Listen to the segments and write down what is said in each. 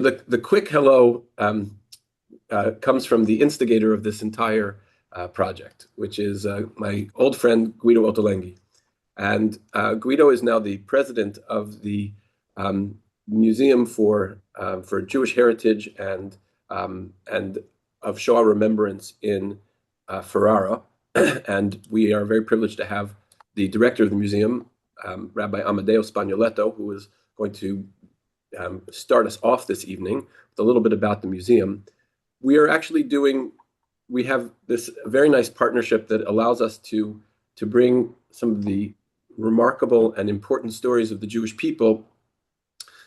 The quick hello comes from the instigator of this entire project, which is my old friend Guido Ottolenghi. And Guido is now the president of the Museum for Jewish Heritage and of Shoah Remembrance in Ferrara. And we are very privileged to have the director of the museum, Rabbi Amadeo Spagnoletto, who is going to start us off this evening with a little bit about the museum. We have this very nice partnership that allows us to bring some of the remarkable and important stories of the Jewish people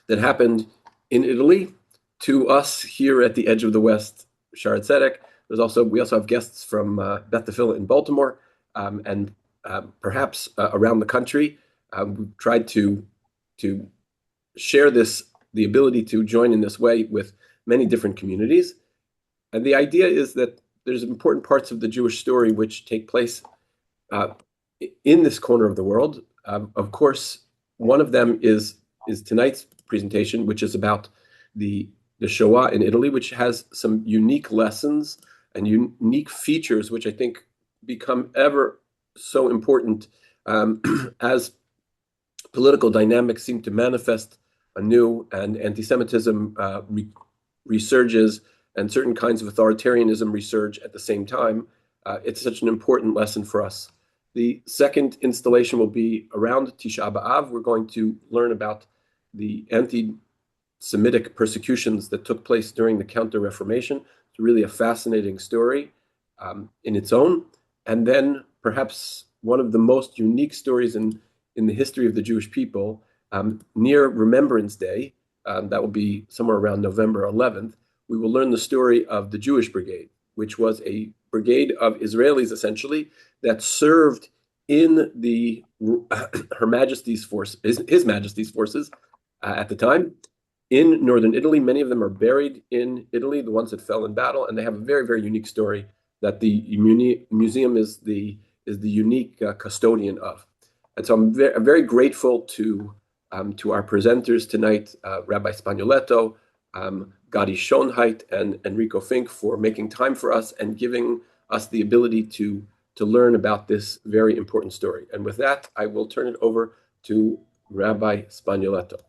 that happened in Italy to us here at the edge of the West, Shaare Zedek. We also have guests from Beth Tefillah in Baltimore and perhaps around the country. We've tried to share the ability to join in this way with many different communities. And the idea is that there's important parts of the Jewish story which take place in this corner of the world. Of course, one of them is tonight's presentation, which is about the Shoah in Italy, which has some unique lessons and unique features, which I think become ever so important as political dynamics seem to manifest anew and anti-Semitism resurges and certain kinds of authoritarianism resurge at the same time. It's such an important lesson for us. The second installation will be around Tisha B'Av. We're going to learn about the anti-Semitic persecutions that took place during the Counter-Reformation. It's really a fascinating story in its own. And then perhaps one of the most unique stories in the history of the Jewish people, near Remembrance Day, that will be somewhere around November 11th, we will learn the story of the Jewish Brigade, which was a brigade of Israelis, essentially, that served in His Majesty's forces at the time in northern Italy. Many of them are buried in Italy, the ones that fell in battle, and they have a very, very unique story that the museum is the unique custodian of. And so I'm very grateful to our presenters tonight, Rabbi Spagnoletto, Gadi Schonheit, and Enrico Fink, for making time for us and giving us the ability to learn about this very important story. And with that, I will turn it over to Rabbi Spagnoletto.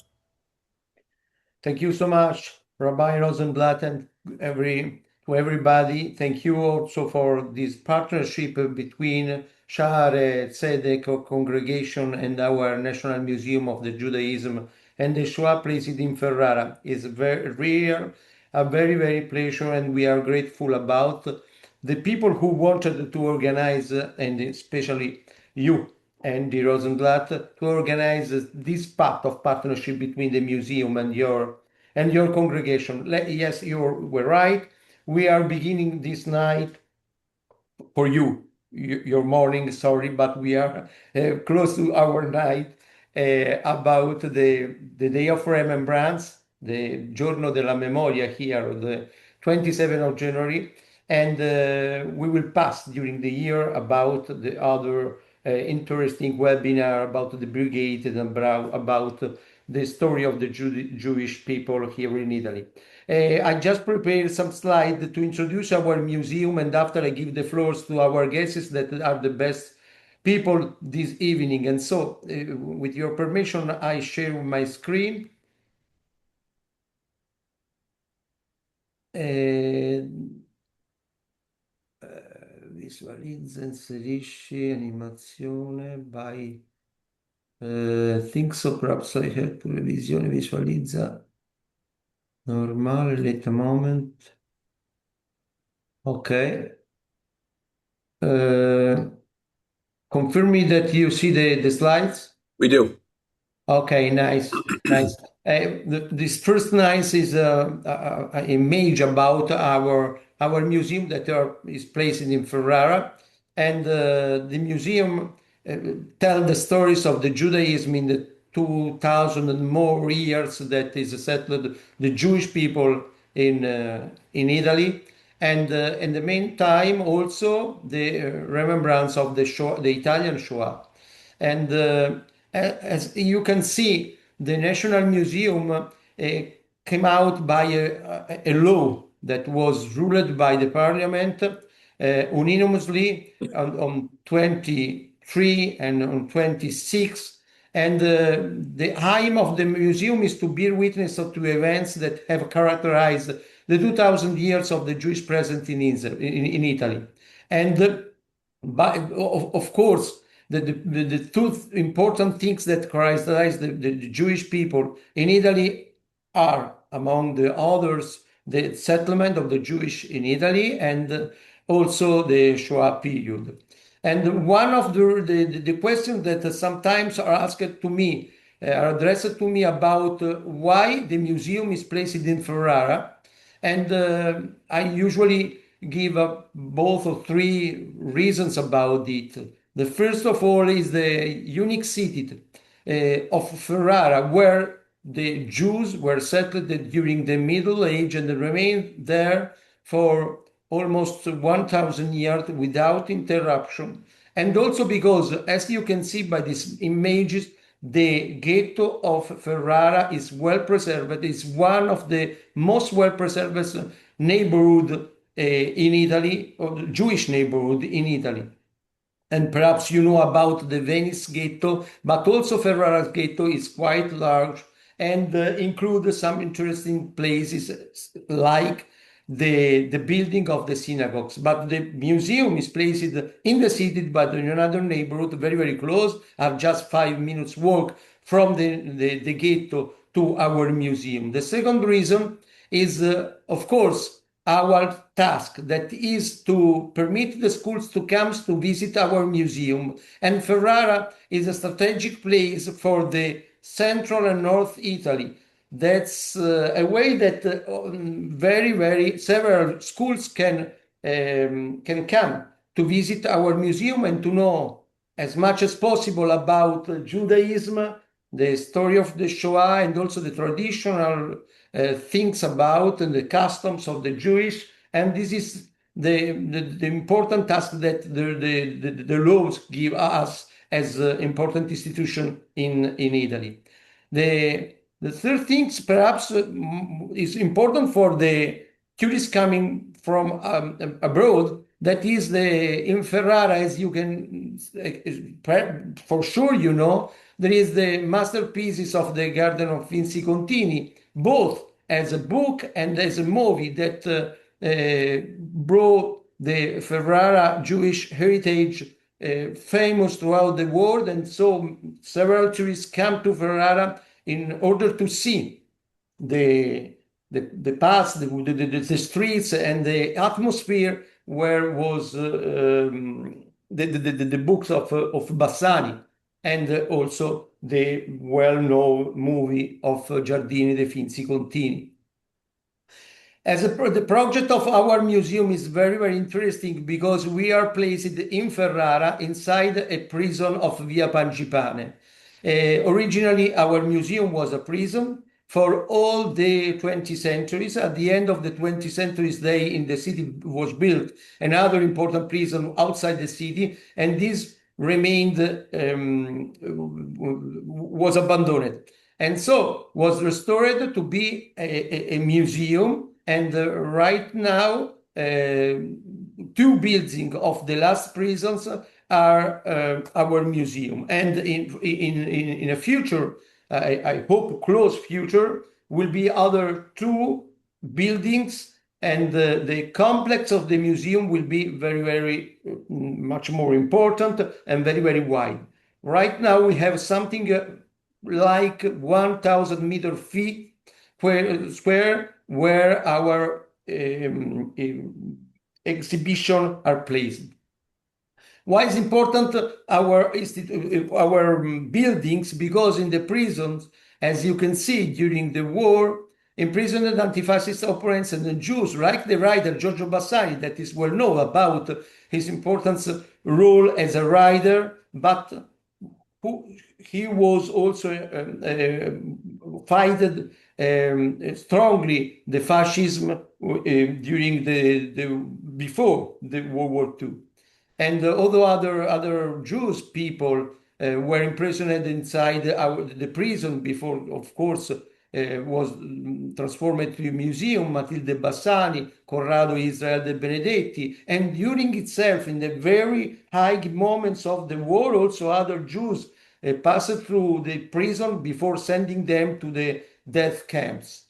Thank you so much, Rabbi Rosenblatt, and to everybody. Thank you also for this partnership between Shaare Zedek congregation and our National Museum of the Judaism and the Shoah place in Ferrara. It's a very, very pleasure, and we are grateful about the people who wanted to organize, and especially you, Andy Rosenblatt, to organize this path of partnership between the museum and your congregation. Yes, you were right. We are beginning this night for you, your morning, sorry, but we are close to our night about the Day of Remembrance, the Giorno della Memoria here, the 27th of January, and we will pass during the year about the other interesting webinar about the brigade and about the story of the Jewish people here in Italy. I just prepared some slides to introduce our museum, and after I give the floors to our guests that are the best people this evening. And so, with your permission, I share my screen. Visualizza, inserisci animazione by think so, perhaps I have to revisione, visualizza normale, late moment. Okay. Confirm me that you see the slides. We do. Okay, nice. This first nice is an image about our museum that is placed in Ferrara, and the museum tell the stories of the Judaism in the 2,000 and more years that is settled the Jewish people in Italy, and in the meantime also the remembrance of the Shoah, the Italian Shoah, and as you can see, the National Museum came out by a law that was ruled by the parliament unanimously on 23 and on 26. And the aim of the museum is to bear witness to events that have characterized the 2000 years of the Jewish presence in Italy. And of course, the two important things that characterize the Jewish people in Italy are, among the others, the settlement of the Jewish in Italy and also the Shoah period. And one of the questions that sometimes are asked to me, are addressed to me about why the museum is placed in Ferrara. And I usually give both or three reasons about it. The first of all is the unique city of Ferrara, where the Jews were settled during the Middle Age and remained there for almost 1,000 years without interruption. And also because, as you can see by these images, the ghetto of Ferrara is well preserved. It's one of the most well preserved neighborhood in Italy, or Jewish neighborhood in Italy. And perhaps you know about the Venice ghetto, but also Ferrara's ghetto is quite large and includes some interesting places like the building of the synagogues. But the museum is placed in the city, but in another neighborhood, very, very close, have just 5 minutes walk from the ghetto to our museum. The second reason is, of course, our task, that is to permit the schools to come to visit our museum. And Ferrara is a strategic place for the central and north Italy. That's a way that very several schools can come to visit our museum and to know as much as possible about Judaism, the story of the Shoah, and also the traditional things about and the customs of the Jewish. And this is the important task that the laws give us as an important institution in Italy. The third thing perhaps is important for the tourists coming from abroad. That is in Ferrara, as you can, for sure you know, there is the masterpieces of the Garden of Vinci Contini, both as a book and as a movie that brought the Ferrara Jewish heritage famous throughout the world. And so several tourists come to Ferrara in order to see the past, the streets and the atmosphere where was the books of Bassani, and also the well-known movie of Giardini de Finzi Contini. The project of our museum is very interesting because we are placed in Ferrara inside a prison of Via Pangipane. Originally, our museum was a prison for all the 20th centuries. At the end of the 20th centuries, in the city was built another important prison outside the city, and this remained, was abandoned. And so was restored to be a museum. And right now, two buildings of the last prisons are our museum. And in a future, I hope close future, will be other two buildings, and the complex of the museum will be very much more important and very wide. Right now we have something like 1,000 meter feet square where our exhibition are placed. Why is important our buildings? Because in the prisons, as you can see, during the war, imprisoned anti-fascist opponents and the Jews, like the writer Giorgio Bassani, that is well known about his important role as a writer, but he was also fighting strongly the fascism during before the World War II. And although other Jewish people were imprisoned inside the prison before, of course, was transformed into a museum, Matilde Bassani, Corrado Israel de Benedetti, and during itself, in the very high moments of the war, also other Jews passed through the prison before sending them to the death camps.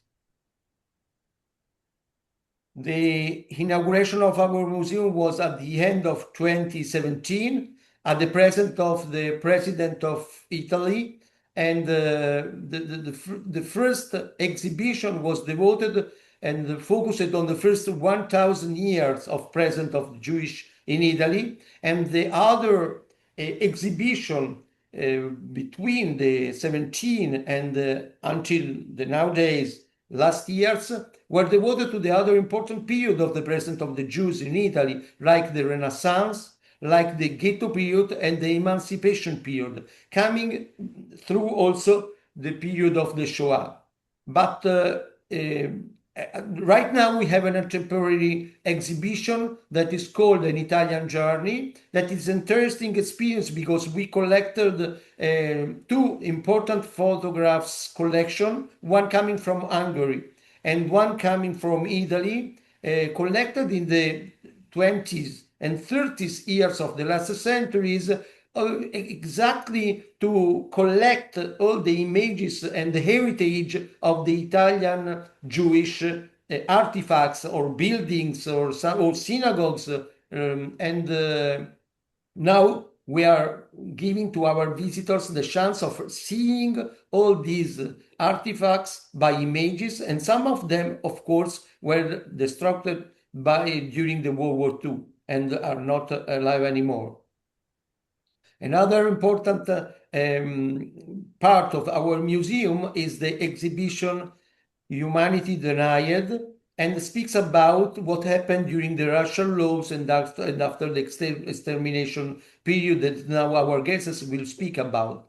The inauguration of our museum was at the end of 2017 at the presence of the President of Italy, and the first exhibition was devoted and focused on the first 1,000 years of presence of Jewish in Italy, and the other exhibition between the 17 and until the nowadays last years were devoted to the other important period of the presence of the Jews in Italy, like the Renaissance, like the Ghetto period and the Emancipation period, coming through also the period of the Shoah. But right now we have a temporary exhibition that is called An Italian Journey. That is an interesting experience because we collected two important photographs collection, one coming from Hungary and one coming from Italy, collected in the 20s and 30s years of the last centuries, exactly to collect all the images and the heritage of the Italian Jewish artifacts or buildings or synagogues. Now we are giving to our visitors the chance of seeing all these artifacts by images, and some of them, of course, were destroyed during the World War II and are not alive anymore. Another important part of our museum is the exhibition Humanity Denied, and speaks about what happened during the Russian laws and after the extermination period that now our guests will speak about.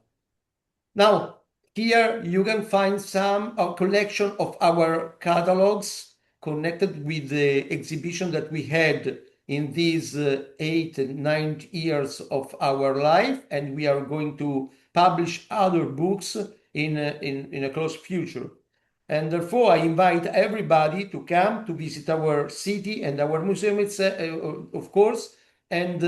Now, here you can find a collection of our catalogs connected with the exhibition that we had in these 8 and 9 years of our life, and we are going to publish other books in a close future. And therefore, I invite everybody to come to visit our city and our museum, of course. And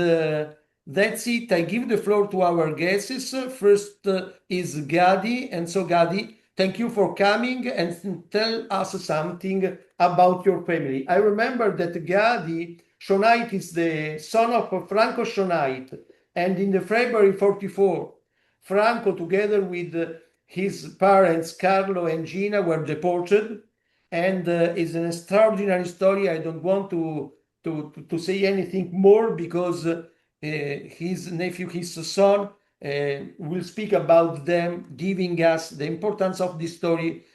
that's it. I give the floor to our guests. First is Gadi. And so, Gadi, thank you for coming and tell us something about your family. I remember that Gadi Shonait is the son of Franco Shonait. And in the February 44, Franco, together with his parents, Carlo and Gina, were deported, and it's an extraordinary story. I don't want to say anything more because his nephew, his son, will speak about them, giving us the importance of this story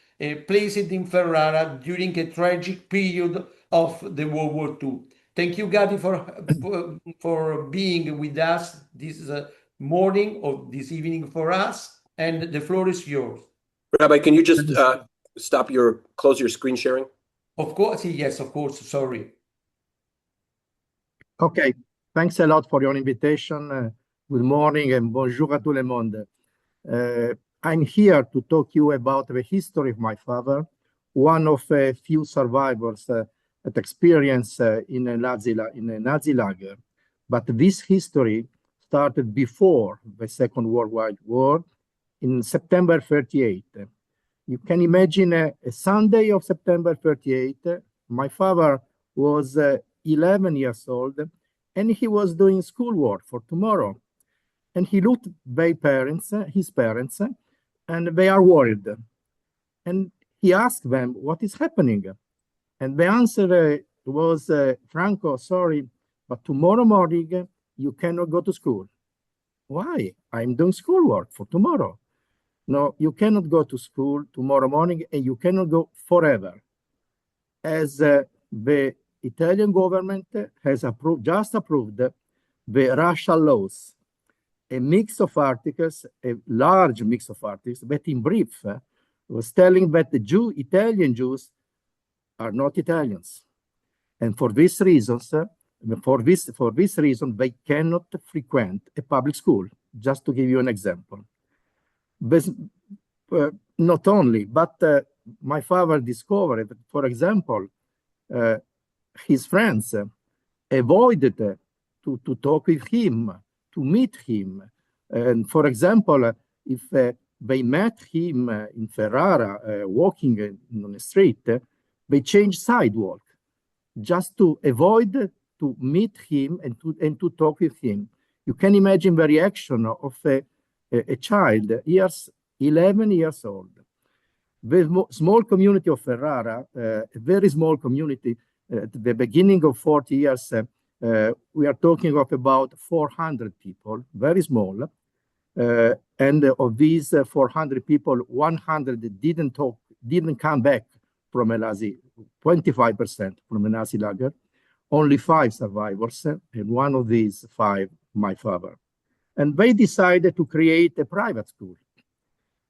placed in Ferrara during a tragic period of the World War II. Thank you, Gadi, for being with us this morning or this evening for us. And the floor is yours. Rabbi, can you just close your screen sharing? Of course, yes, of course. Sorry. Okay, thanks a lot for your invitation. Good morning and bonjour à tout le monde. I'm here to talk to you about the history of my father, one of a few survivors that experienced in a Nazi lager. But this history started before the Second World War in September 38. You can imagine a Sunday of September 38. My father was 11 years old, and he was doing schoolwork for tomorrow. And he looked at his parents, and they are worried. And he asked them, what is happening? And the answer was, Franco, sorry, but tomorrow morning you cannot go to school. Why? I'm doing schoolwork for tomorrow. No, you cannot go to school tomorrow morning, and you cannot go forever. As the Italian government has just approved the racial laws, a mix of articles, a large mix of articles, but in brief, was telling that the Italian Jews are not Italians. And for this reason, they cannot frequent a public school, just to give you an example. Not only, but my father discovered, for example, his friends avoided to talk with him, to meet him. And for example, if they met him in Ferrara, walking on the street, they changed sidewalk just to avoid to meet him and to talk with him. You can imagine the reaction of a child, 11 years old. The small community of Ferrara, a very small community, at the beginning of 40 years, we are talking of about 400 people, very small. And of these 400 people, 100 didn't come back from a Nazi, 25% from a Nazi lager. Only 5 survivors, and one of these 5, my father. And they decided to create a private school.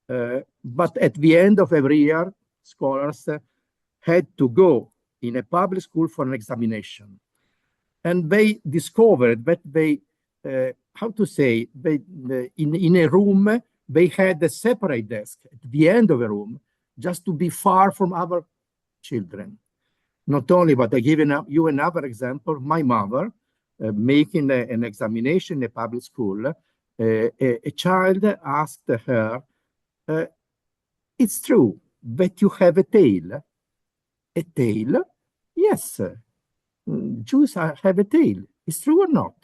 But at the end of every year, scholars had to go in a public school for an examination. And they discovered that they, in a room, they had a separate desk at the end of the room, just to be far from other children. Not only, but I give you another example. My mother, making an examination in a public school, a child asked her, it's true that you have a tail. A tail? Yes, Jews have a tail. It's true or not?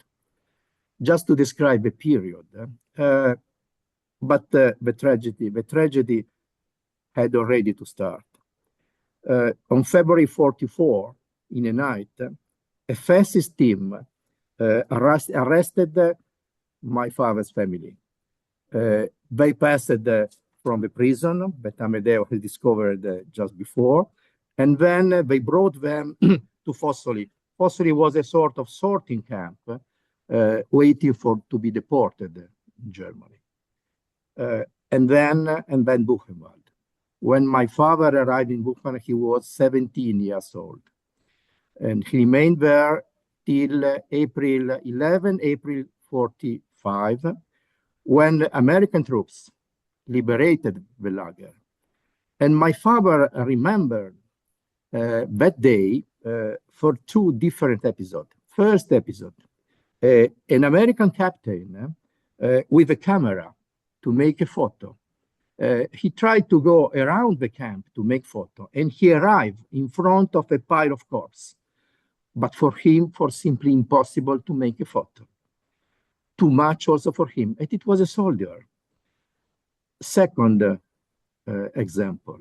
Just to describe a period. But the tragedy had already to start. On February 44, in a night, a fascist team arrested my father's family. They passed from the prison that Amedeo had discovered just before, and then they brought them to Fossoli. Fossoli was a sort of sorting camp, waiting to be deported in Germany. And then Buchenwald. When my father arrived in Buchenwald, he was 17 years old. And he remained there till April 45, when American troops liberated the lager. And my father remembered that day for 2 different episodes. First episode, an American captain with a camera to make a photo. He tried to go around the camp to make photo, and he arrived in front of a pile of corpses. But for him, for simply impossible to make a photo. Too much also for him, and it was a soldier. Second example,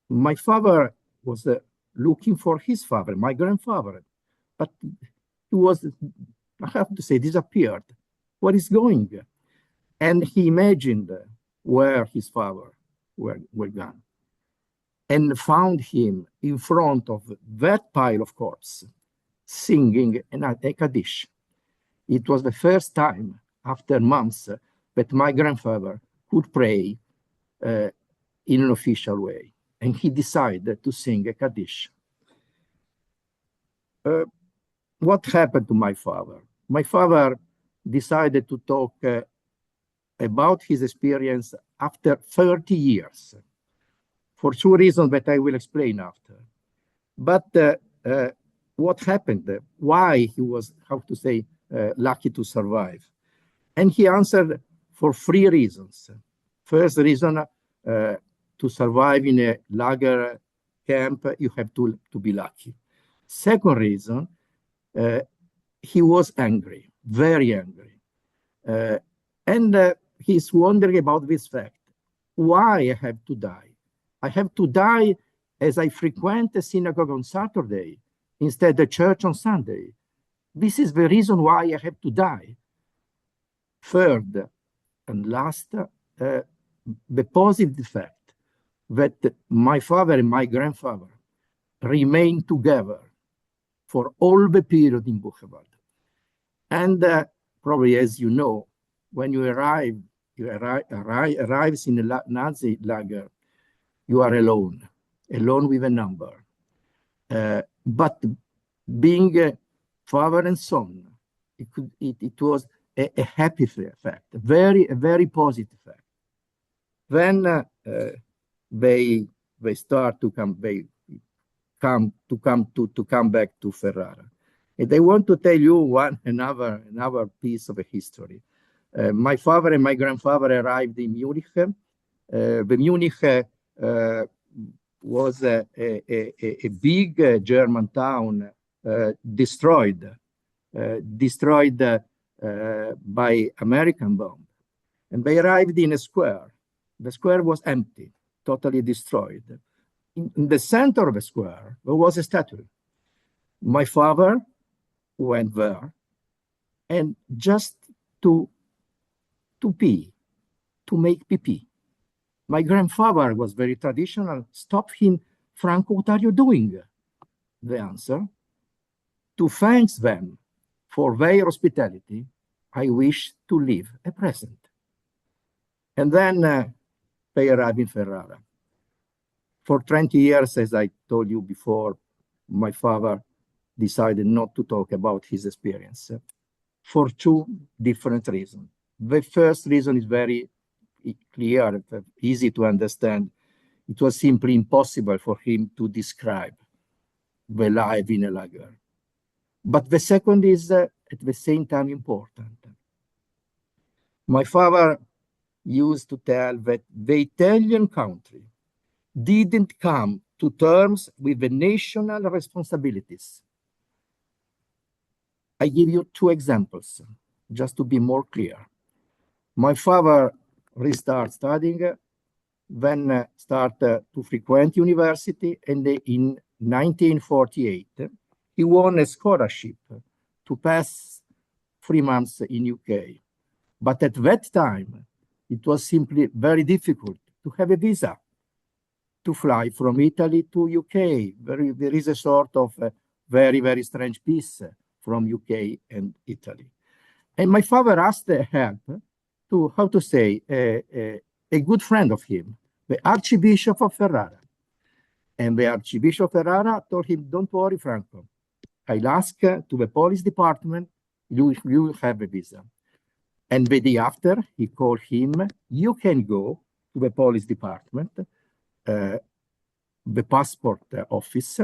my father was looking for his father, my grandfather, but he was, I have to say, disappeared. Where is going? And he imagined where his father were gone, and found him in front of that pile of corpses, singing a Kaddish. It was the first time after months that my grandfather could pray in an official way, and he decided to sing a Kaddish. What happened to my father? My father decided to talk about his experience after 30 years, for 2 reasons that I will explain after. But what happened? Why he was, lucky to survive? And he answered for 3 reasons. First reason, to survive in a lager camp, you have to be lucky. Second reason, he was angry, very angry. And he's wondering about this fact. Why I have to die? I have to die as I frequent the synagogue on Saturday instead the church on Sunday. This is the reason why I have to die. Third and last, the positive fact that my father and my grandfather remained together for all the period in Buchenwald. And probably, as you know, when you arrive in a Nazi lager, you are alone with a number. But being father and son, it was a happy fact, a very positive fact. Then they start to come, they come back to Ferrara. And I want to tell you another piece of a history. My father and my grandfather arrived in Munich. The Munich was a big German town destroyed by American bomb. And they arrived in a square. The square was empty, totally destroyed. In the center of the square, there was a statue. My father went there, and just to pee, to make pee. My grandfather was very traditional, stopped him, Franco, what are you doing? The answer, to thank them for their hospitality, I wish to leave a present. And then they arrived in Ferrara. For 20 years, as I told you before, my father decided not to talk about his experience for two different reasons. The first reason is very clear, easy to understand. It was simply impossible for him to describe the life in a lager. But the second is at the same time important. My father used to tell that the Italian country didn't come to terms with the national responsibilities. I give you two examples, just to be more clear. My father restarted studying, then started to frequent university, and in 1948, he won a scholarship to pass 3 months in UK. But at that time, it was simply very difficult to have a visa to fly from Italy to UK. There is a sort of very, very strange peace from UK and Italy. And my father asked help to, how to say, a good friend of him, the Archbishop of Ferrara. And the Archbishop of Ferrara told him, don't worry, Franco. I'll ask to the police department, you will have a visa. And the day after, he called him, you can go to the police department, the passport office,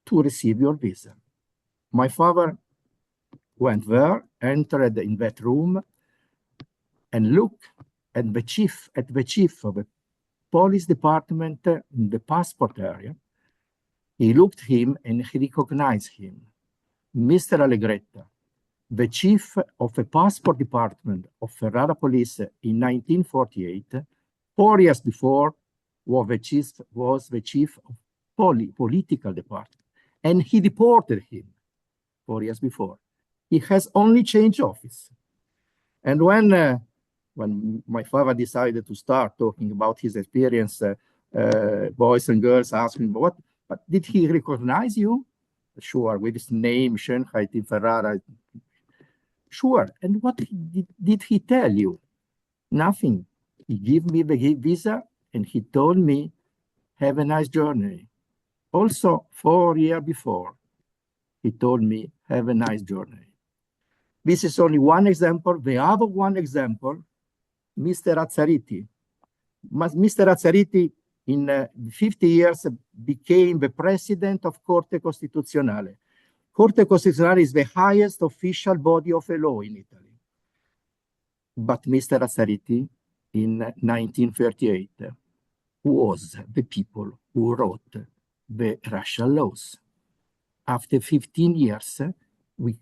to receive your visa. My father went there, entered in that room, and looked at the chief of the police department in the passport area. He looked at him and he recognized him. Mr. Allegretta, the chief of the passport department of Ferrara Police in 1948, 4 years before, was the chief of political department. And he deported him 4 years before. He has only changed office. And when my father decided to start talking about his experience, boys and girls asked him, but did he recognize you? Sure, with his name, Schönheit in Ferrara. Sure, and what did he tell you? Nothing. He gave me the visa and he told me, have a nice journey. Also, 4 years before, he told me, have a nice journey. This is only one example. The other one example, Mr. Azzariti. Mr. Azzariti, in 50 years, became the president of Corte Costituzionale. Corte Costituzionale is the highest official body of a law in Italy. But Mr. Azzariti, in 1938, was the people who wrote the racial laws. After 15 years, we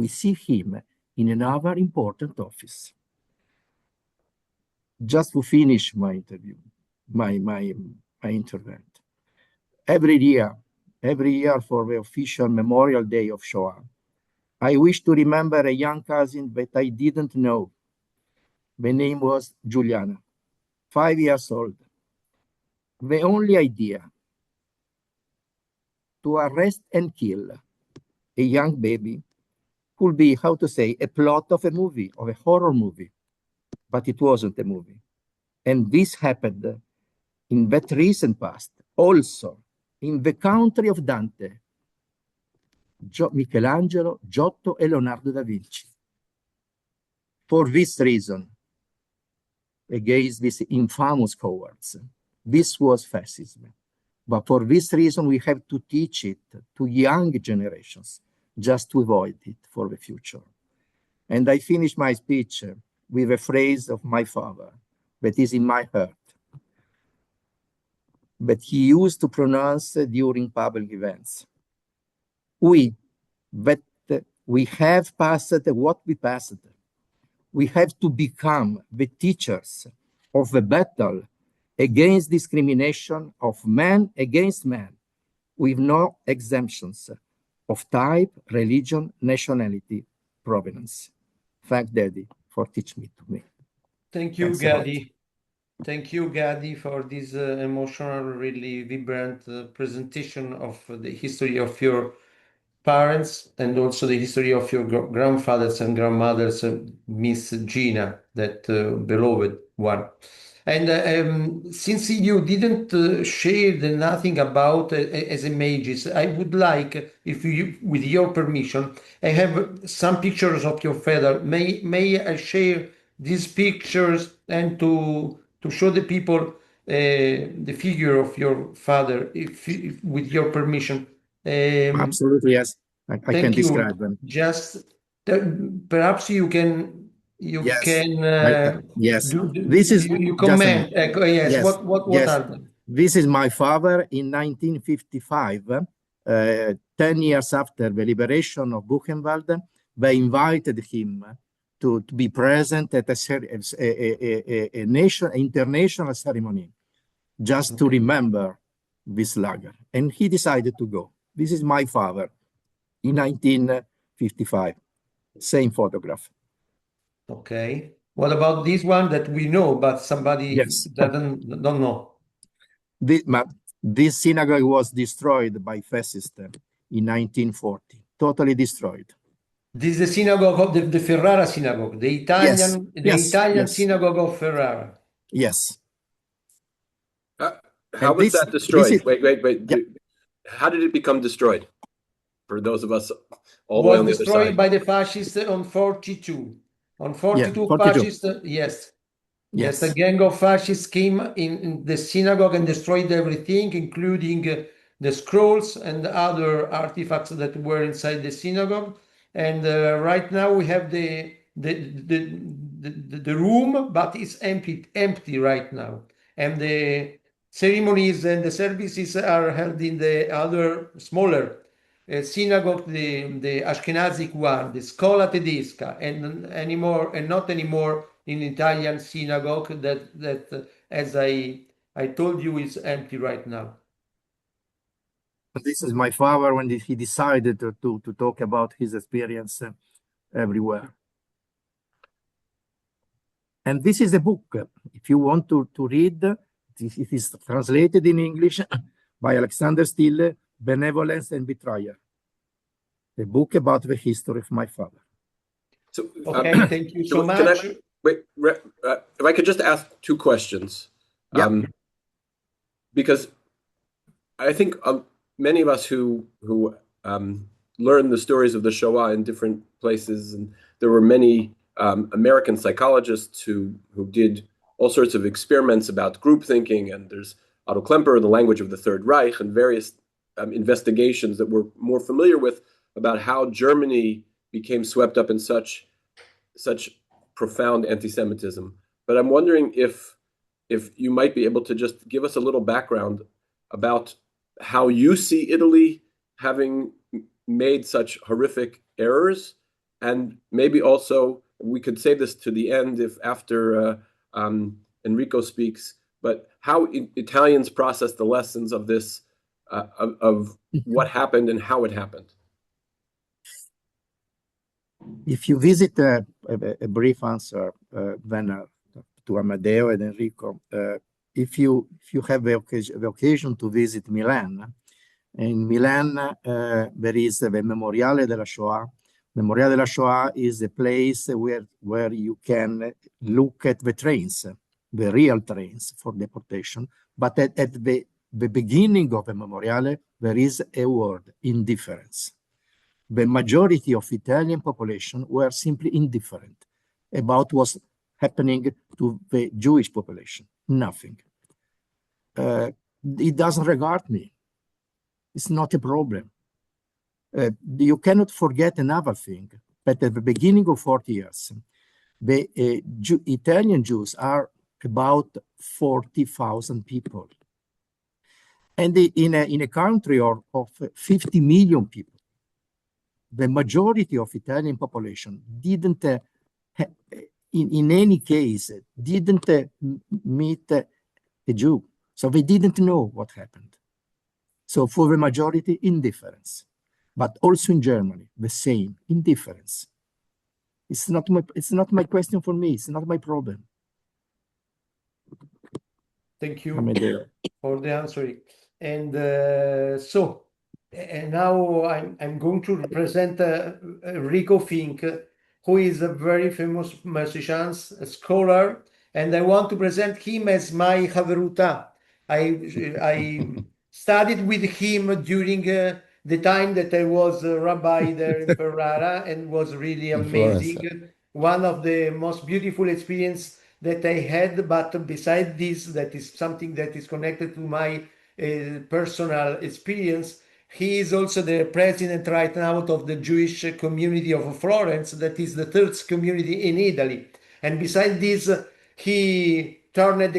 see him in another important office. Just to finish my interview, my intervent. Every year for the official Memorial Day of Shoah, I wish to remember a young cousin that I didn't know. The name was Giuliana, 5 years old. The only idea to arrest and kill a young baby could be, how to say, a plot of a movie, of a horror movie. But it wasn't a movie. And this happened in that recent past, also in the country of Dante, Michelangelo, Giotto, and Leonardo da Vinci. For this reason, against these infamous cowards. This was fascism. But for this reason, we have to teach it to young generations, just to avoid it for the future. And I finish my speech with a phrase of my father that is in my heart, that he used to pronounce during public events. We have passed what we passed. We have to become the teachers of the battle against discrimination of man against man, with no exemptions of type, religion, nationality, provenance. Thank Daddy for teaching me. Thank you, Thanks a lot. Gadi. Thank you, Gadi, for this emotional, really vibrant presentation of the history of your parents and also the history of your grandfathers and grandmothers, Miss Gina, that beloved one. And since you didn't share nothing about as images, I would like, if you, with your permission, I have some pictures of your father. May I share these pictures and to show the people the figure of your father, if with your permission? Absolutely, yes. I can Thank you. describe them. Just perhaps you can Yes. Yes. This is you just a minute. comment. Yes. Yes. What Yes. are them? This is my father in 1955, 10 years after the liberation of Buchenwald. They invited him to be present at a international ceremony, just to remember this lager. And he decided to go. This is my father in 1955. Same photograph. Okay. What about this one that we know, but somebody Yes. don't know? This synagogue was destroyed by fascists in 1940. Totally destroyed. This is the synagogue of the Ferrara synagogue, the Italian, Yes. synagogue of Ferrara. Yes. How was that destroyed? Wait. Yeah. How did it become destroyed? For those of us all the Was way on the other destroyed side. by the fascists on 42. On 42, Yeah, 42. Fascists, yes. Yes, a gang of fascists came in the synagogue and destroyed everything, including the scrolls and other artifacts that were inside the synagogue. And right now we have the room, but it's empty right now. And the ceremonies and the services are held in the other smaller synagogue, the Ashkenazic one, the Scola Tedesca, and not anymore in Italian synagogue that as I told you is empty right now. This is my father when he decided to talk about his experience everywhere. And this is a book. If you want to read, it is translated in English by Alexander Stille, Benevolence and Betrayal. A book about the history of my father. So, okay, thank you so much. If I could just ask two questions. Yeah. Because I think many of us who learn the stories of the Shoah in different places, and there were many American psychologists who did all sorts of experiments about group thinking, and there's Otto Klemperer, The Language of the Third Reich, and various investigations that we're more familiar with about how Germany became swept up in such profound anti-Semitism. But I'm wondering if you might be able to just give us a little background about how you see Italy having made such horrific errors, and maybe also we could say this to the end if after Enrico speaks, but how Italians process the lessons of this, of what happened and how it happened. If you visit a brief answer, then to Amadeo and Enrico, if you have the occasion to visit Milan, in Milan there is the Memoriale della Shoah. Memoriale della Shoah is a place where you can look at the trains, the real trains for deportation. But at the beginning of the Memoriale, there is a word, indifference. The majority of Italian population were simply indifferent about happening to the Jewish population. Nothing. It doesn't regard me. It's not a problem. You cannot forget another thing, that at the beginning of 40 years, the Italian Jews are about 40,000 people. And in a country of 50 million people, the majority of Italian population didn't, in any case, didn't meet a Jew. So they didn't know what happened. So for the majority, indifference. But also in Germany, the same, indifference. It's not my question for me. It's not my problem. Thank you Amedeo. for the answer. And now I'm going to present Rico Fink, who is a very famous musician, a scholar, and I want to present him as my Haveruta. I studied with him during the time that I was a rabbi there in Ferrara, and was really amazing. One of the most beautiful experience that I had, but beside this, that is something that is connected to my personal experience. He is also the president right now of the Jewish community of Florence, that is the third community in Italy. And beside this, he turned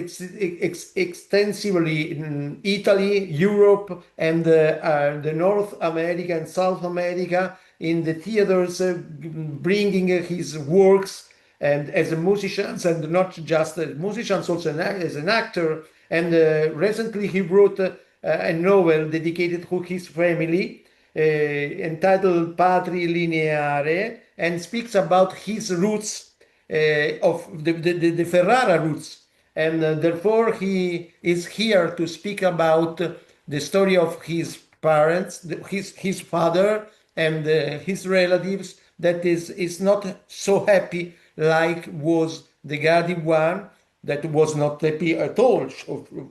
extensively in Italy, Europe, and the North America and South America in the theaters, bringing his works, and as a musician, and not just a musician, also as an actor. And recently he wrote a novel dedicated to his family, entitled Patri Lineare, and speaks about his roots, of the Ferrara roots. And therefore he is here to speak about the story of his parents, his father, and his relatives, that is not so happy like was the Guardian one, that was not happy at all,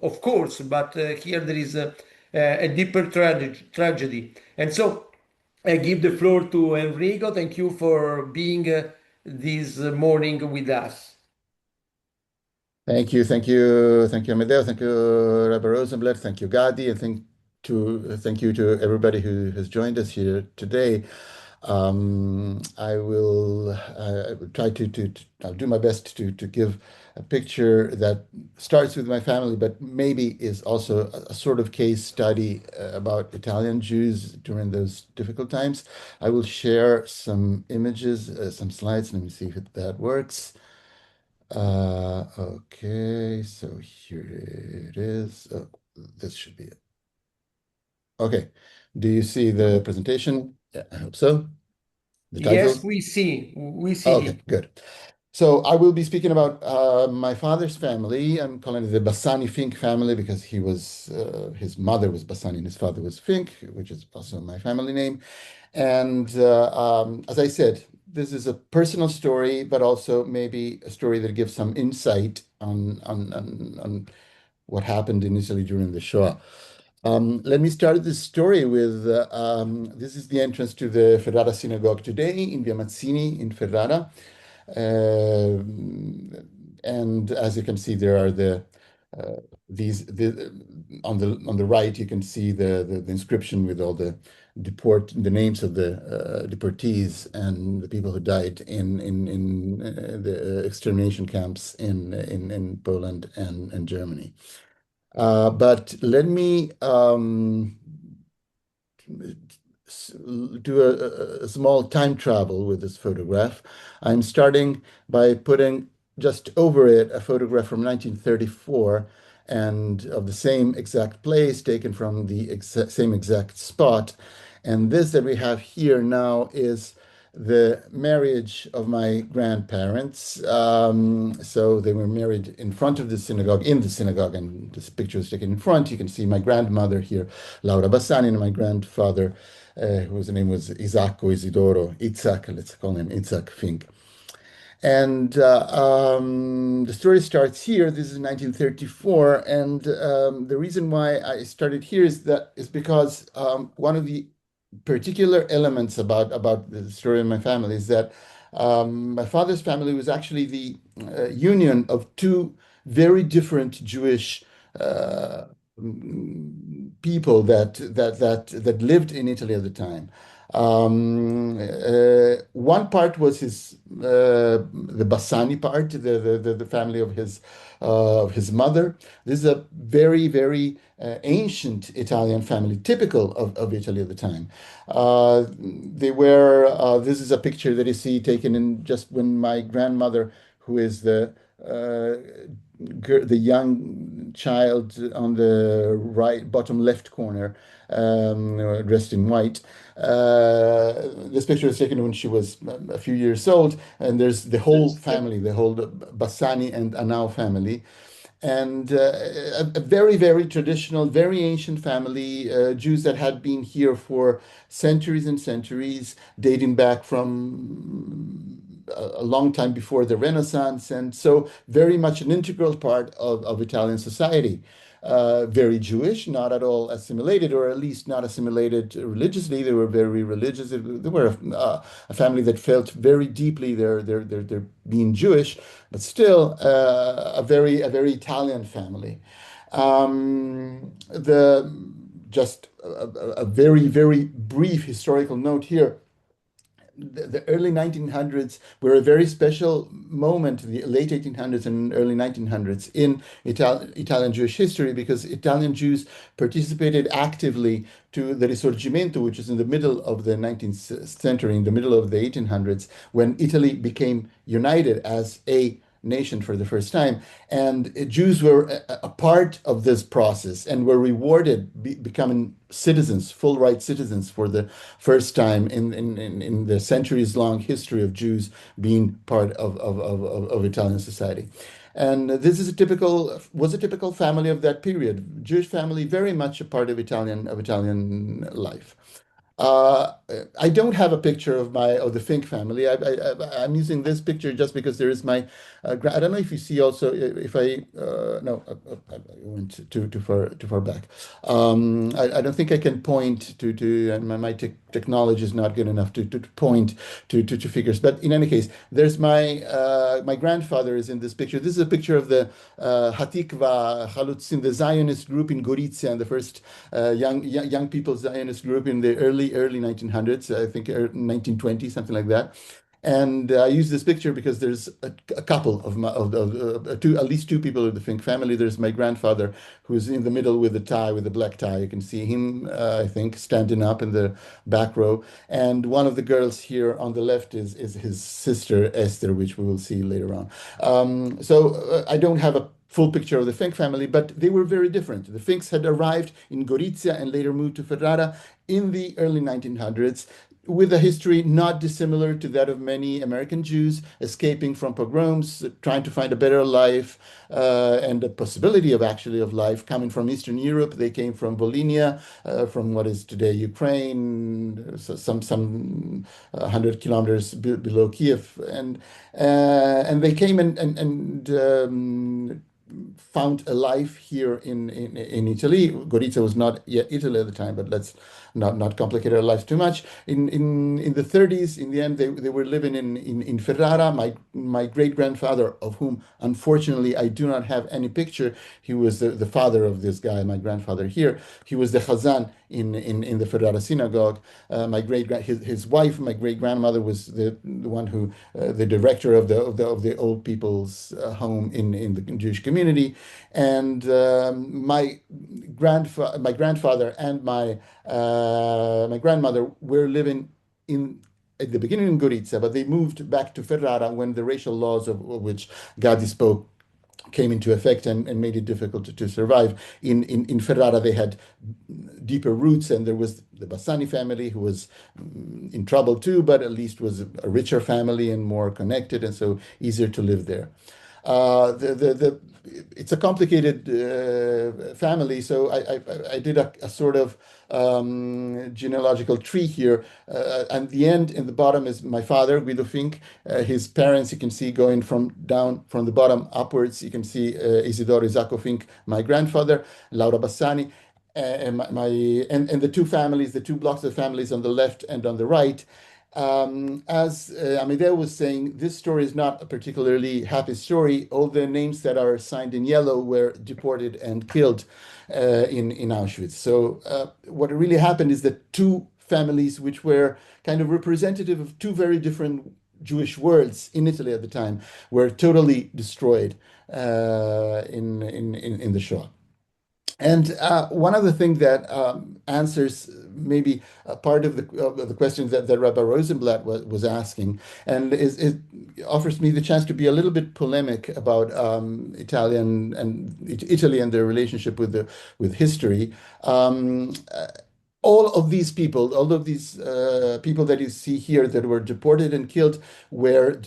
of course, but here there is a deeper tragedy. And so I give the floor to Enrico. Thank you for being this morning with us. Thank you, Amedeo. Thank you, Rabbi Rosenblatt. Thank you, Gadi, and thank you to everybody who has joined us here today. I will try I'll do my best to give a picture that starts with my family, but maybe is also a sort of case study about Italian Jews during those difficult times. I will share some images, some slides. Let me see if that works. Okay, so here it is. Oh, this should be it. Okay, do you see the presentation? Yeah, I hope so. The title? Yes, we see. Okay, good. So I will be speaking about my father's family. I'm calling it the Bassani Fink family because he was his mother was Bassani and his father was Fink, which is also my family name. And as I said, this is a personal story, but also maybe a story that gives some insight on what happened in Italy during the Shoah. Let me start this story with this is the entrance to the Ferrara synagogue today in Via Mazzini in Ferrara. And as you can see, there are on the right, you can see the inscription with all the names of the deportees and the people who died in the extermination camps in Poland and Germany. But let me do a small time travel with this photograph. I'm starting by putting just over it a photograph from 1934 and of the same exact place taken from the same exact spot. And this that we have here now is the marriage of my grandparents. So they were married in front of the synagogue, in the synagogue, and this picture is taken in front. You can see my grandmother here, Laura Bassani, and my grandfather, whose name was Isacco Isidoro, Itzhak, let's call him Itzhak Fink. And the story starts here. This is 1934, and the reason why I started here is because one of the particular elements about the story of my family is that My father's family was actually the union of two very different Jewish uh, people that lived in Italy at the time. One part was the Bassani part, the family of his mother. This is a very ancient Italian family, typical of Italy at the time. This is a picture that you see taken in just when my grandmother, who is the young child on the right bottom left corner, dressed in white. This picture was taken when she was a few years old, and there's the whole family, the whole Bassani and Anao family. And a very traditional, very ancient family, Jews that had been here for centuries and centuries, dating back from a long time before the Renaissance, and so very much an integral part of Italian society. Very Jewish, not at all assimilated, or at least not assimilated religiously. They were very religious. They were a family that felt very deeply their being Jewish, but still a very Italian family. The Just a very brief historical note here. The early 1900s were a very special moment, the late 1800s and early 1900s in Italian Jewish history, because Italian Jews participated actively to the Risorgimento, which is in the middle of the 19th century, in the middle of the 1800s, when Italy became united as a nation for the first time. And Jews were a part of this process and were rewarded, becoming citizens, full right citizens for the first time in the centuries-long history of Jews being part of Italian society. And this is was a typical family of that period. Jewish family, very much a part of Italian life. Uh, I don't have a picture of the Fink family. I'm using this picture just because there is my. I don't know if you see also if I no I went too far back. I don't think I can point to and my technology is not good enough to point to figures. But in any case, there's my grandfather is in this picture. This is a picture of the Hatikva Chalutzim, the Zionist group in Gorizia, and the first young people Zionist group in the early 1900s, I think 1920, something like that. And I use this picture because there's a couple of two, at least two people of the Fink family. There's my grandfather, who's in the middle with the black tie. You can see him, I think, standing up in the back row. And one of the girls here on the left is his sister, Esther, which we will see later on. So I don't have a full picture of the Fink family, but they were very different. The Finks had arrived in Gorizia and later moved to Ferrara in the early 1900s, with a history not dissimilar to that of many American Jews, escaping from pogroms, trying to find a better life, and the possibility of life coming from Eastern Europe. They came from Volhynia, from what is today Ukraine, so some 100 kilometers below Kiev, and they came and found a life here in Italy. Gorizia was not yet Italy at the time, but let's not complicate our lives too much. In the 30s, in the end, they were living in Ferrara. My great grandfather, of whom unfortunately I do not have any picture, he was the father of this guy, my grandfather here. He was the Chazan in the Ferrara synagogue. His wife, my great grandmother, was the one who the director of the old people's home in the Jewish community, and my grandfather and my grandmother were living at the beginning in Gorizia, but they moved back to Ferrara when the racial laws of which Gadi spoke came into effect and made it difficult to survive. In Ferrara, they had deeper roots, and there was the Bassani family, who was in trouble too, but at least was a richer family and more connected, and so easier to live there. It's a complicated family, so I did a sort of genealogical tree here. And the end, in the bottom, is my father, Guido Fink. His parents, you can see going from the bottom upwards. You can see Isidoro Isacco Fink, my grandfather, Laura Bassani, and the two families, the two blocks of families on the left and on the right. As Amedeo was saying, this story is not a particularly happy story. All the names that are signed in yellow were deported and killed in Auschwitz. So what really happened is that two families, which were kind of representative of two very different Jewish worlds in Italy at the time, were totally destroyed in the Shoah. And one other thing that answers maybe a part of the questions that Rabbi Rosenblatt was asking, and it offers me the chance to be a little bit polemic about Italy and their relationship with history. All of these people that you see here that were deported and killed were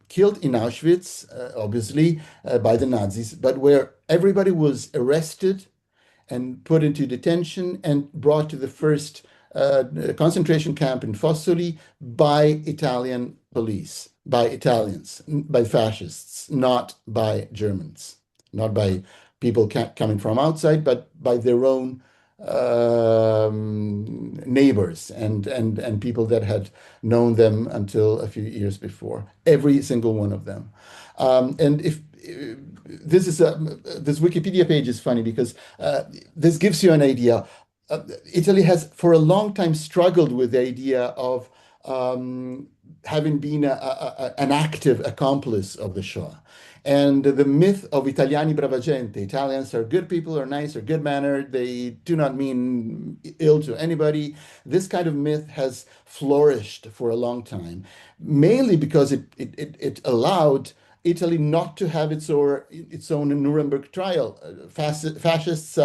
killed in Auschwitz, obviously by the Nazis, but where everybody was arrested and put into detention and brought to the first concentration camp in Fossoli by Italian police, by Italians, by fascists, not by Germans, not by people coming from outside, but by their own neighbors and people that had known them until a few years before. Every single one of them. And if this is this Wikipedia page is funny because this gives you an idea. Italy has for a long time struggled with the idea of having been an active accomplice of the Shoah. And the myth of Italiani brava gente, Italians are good people, are nice, are good-mannered, they do not mean ill to anybody. This kind of myth has flourished for a long time, mainly because it allowed Italy not to have its own Nuremberg trial. Fascists,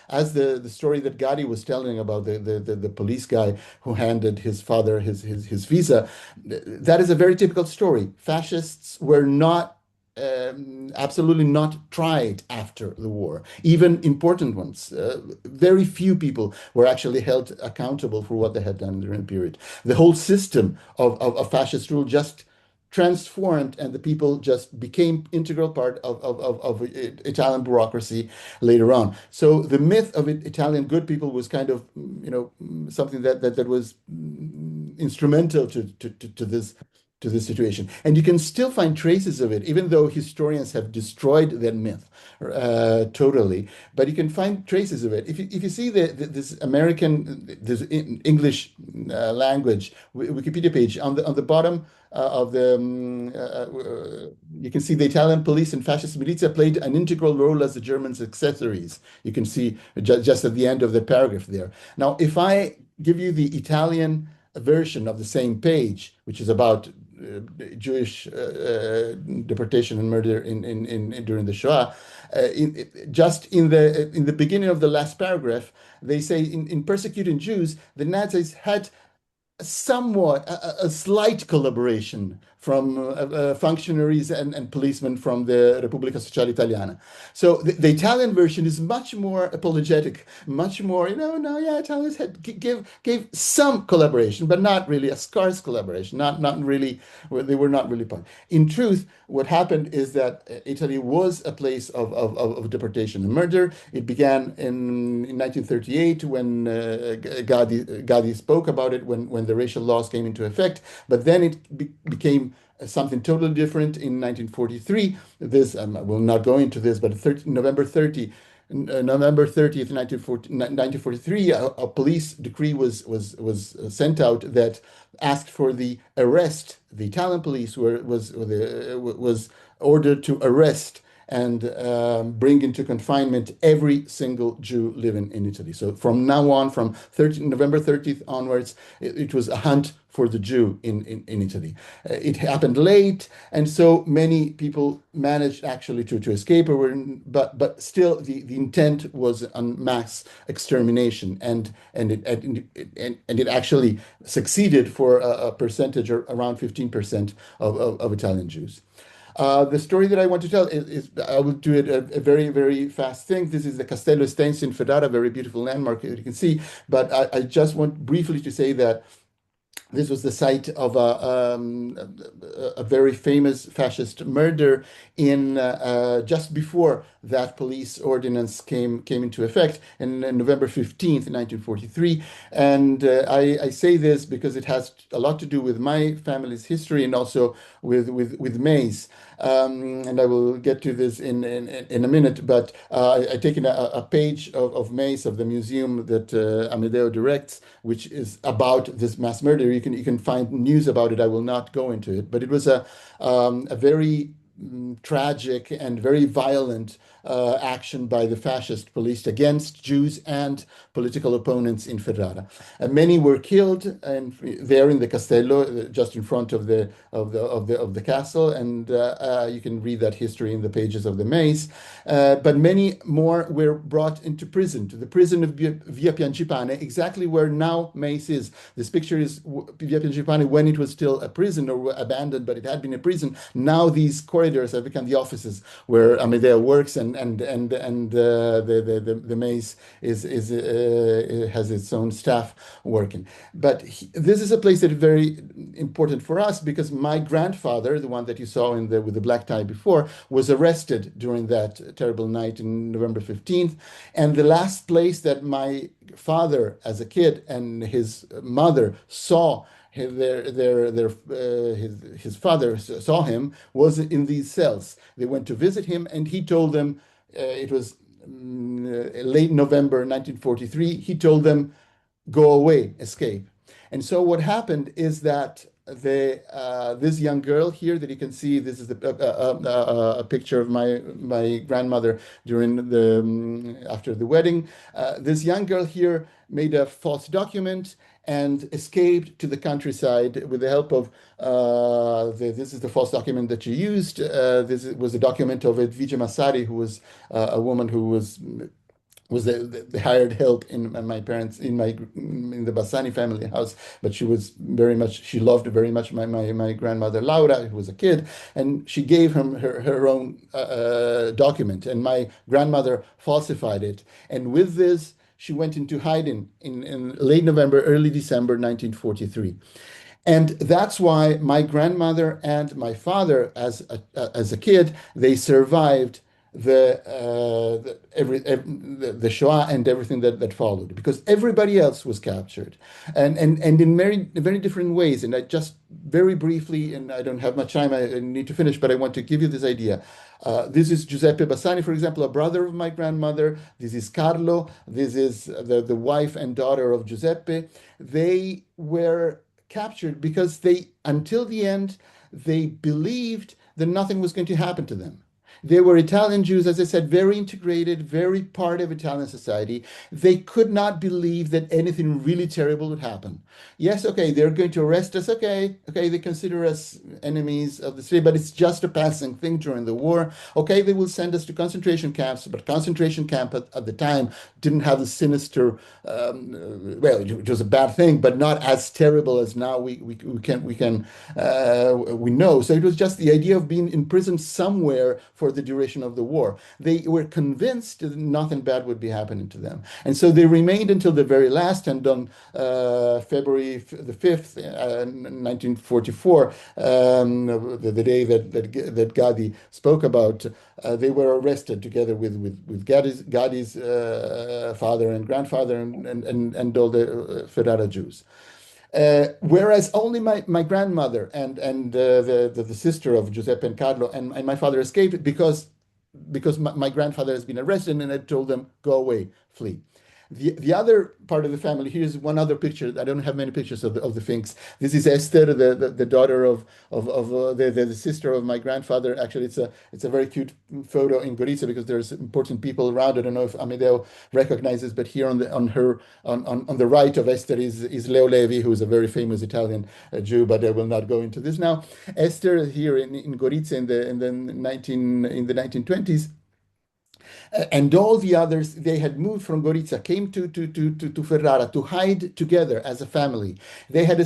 as the story that Gadi was telling about the police guy who handed his father his visa, that is a very typical story. Fascists were not absolutely not tried after the war, even important ones. Very few people were actually held accountable for what they had done during the period. The whole system of fascist rule just transformed, and the people just became integral part of Italian bureaucracy later on. So the myth of Italian good people was kind of, something that was instrumental to this situation. And you can still find traces of it, even though historians have destroyed that myth totally. But you can find traces of it. If you see this this English language Wikipedia page on the bottom of you can see the Italian police and fascist militia played an integral role as the Germans' accessories. You can see just at the end of the paragraph there. Now, if I give you the Italian version of the same page, which is about Jewish deportation and murder during the Shoah, just in the beginning of the last paragraph, they say in persecuting Jews, the Nazis had somewhat a slight collaboration from functionaries and policemen from the Repubblica Sociale Italiana. So the Italian version is much more apologetic, much more, Italians gave some collaboration, but not really a scarce collaboration, not really, they were not really part. In truth, what happened is that Italy was a place of deportation and murder. It began in 1938 when Gadi spoke about it, when the racial laws came into effect, but then it became something totally different in 1943. This, I will not go into this, but November 30th, 1943, a police decree was sent out that asked for the arrest. The Italian police was ordered to arrest and bring into confinement every single Jew living in Italy. So from now on, from November 30th onwards, it was a hunt for the Jew in Italy. It happened late, and so many people managed actually to escape, but still the intent was on mass extermination, and it actually succeeded for a percentage around 15% of Italian Jews. The story that I want to tell is I will do it a very, very fast thing. This is the Castello Estense in Ferrara, very beautiful landmark that you can see. But I just want briefly to say that This was the site of a very famous fascist murder in just before that police ordinance came into effect in November 15th, 1943. And I say this because it has a lot to do with my family's history and also with MEIS. And I will get to this in a minute, but I've taken a page of MEIS, of the museum that Amedeo directs, which is about this mass murder. You can find news about it. I will not go into it, but it was a very tragic and very violent action by the fascist police against Jews and political opponents in Ferrara. Many were killed, and there in the castello, just in front of the castle, and you can read that history in the pages of the MEIS. But many more were brought into prison, to the prison of Via Piancipane, exactly where now MEIS is. This picture is Via Piancipane when it was still a prison or abandoned, but it had been a prison. Now these corridors have become the offices where Amedeo works, and the MEIS has its own staff working. But this is a place that is very important for us because my grandfather, the one that you saw with the black tie before, was arrested during that terrible night in November 15th. And the last place that my father, as a kid, and his mother saw his father saw him was in these cells. They went to visit him, and he told them, it was late November 1943, he told them, go away, escape. And so what happened is that this young girl here that you can see, this is a picture of my grandmother during after the wedding. This young girl here made a false document and escaped to the countryside with the help of this is the false document that she used. This was a document of Edvige Massari, who was a woman who was the hired help in my parents in the Bassani family house, but she loved very much my grandmother Laura, who was a kid, and she gave him her own document, and my grandmother falsified it, and with this she went into hiding in late November, early December 1943. And that's why my grandmother and my father, as a kid, they survived the Shoah and everything that followed, because everybody else was captured, and in very different ways. And I just very briefly, and I don't have much time, I need to finish, but I want to give you this idea. This is Giuseppe Bassani, for example, a brother of my grandmother. This is Carlo. This is the wife and daughter of Giuseppe. They were captured because until the end, they believed that nothing was going to happen to them. They were Italian Jews, as I said, very integrated, very part of Italian society. They could not believe that anything really terrible would happen. Yes, okay, they're going to arrest us. Okay, they consider us enemies of the state, but it's just a passing thing during the war. Okay, they will send us to concentration camps, but concentration camp at the time didn't have the sinister, well, it was a bad thing, but not as terrible as now we know. So it was just the idea of being in prison somewhere for the duration of the war. They were convinced that nothing bad would be happening to them. And so they remained until the very last, and on February the 5th, 1944, the day that Gadi spoke about, they were arrested together with Gadi's father and grandfather and all the Ferrara Jews. Whereas only my grandmother and the sister of Giuseppe and Carlo and my father escaped because my grandfather has been arrested, and I told them, go away, flee. The other part of the family, here's one other picture. I don't have many pictures of the Finks. This is Esther, the daughter of the sister of my grandfather. Actually, it's a very cute photo in Gorizia because there's important people around. I don't know if Amedeo recognizes, but here on the right of Esther is Leo Levi, who is a very famous Italian Jew, but I will not go into this now. Esther here in Gorizia in the 1920s. And all the others, they had moved from Gorizia, came to Ferrara to hide together as a family. They had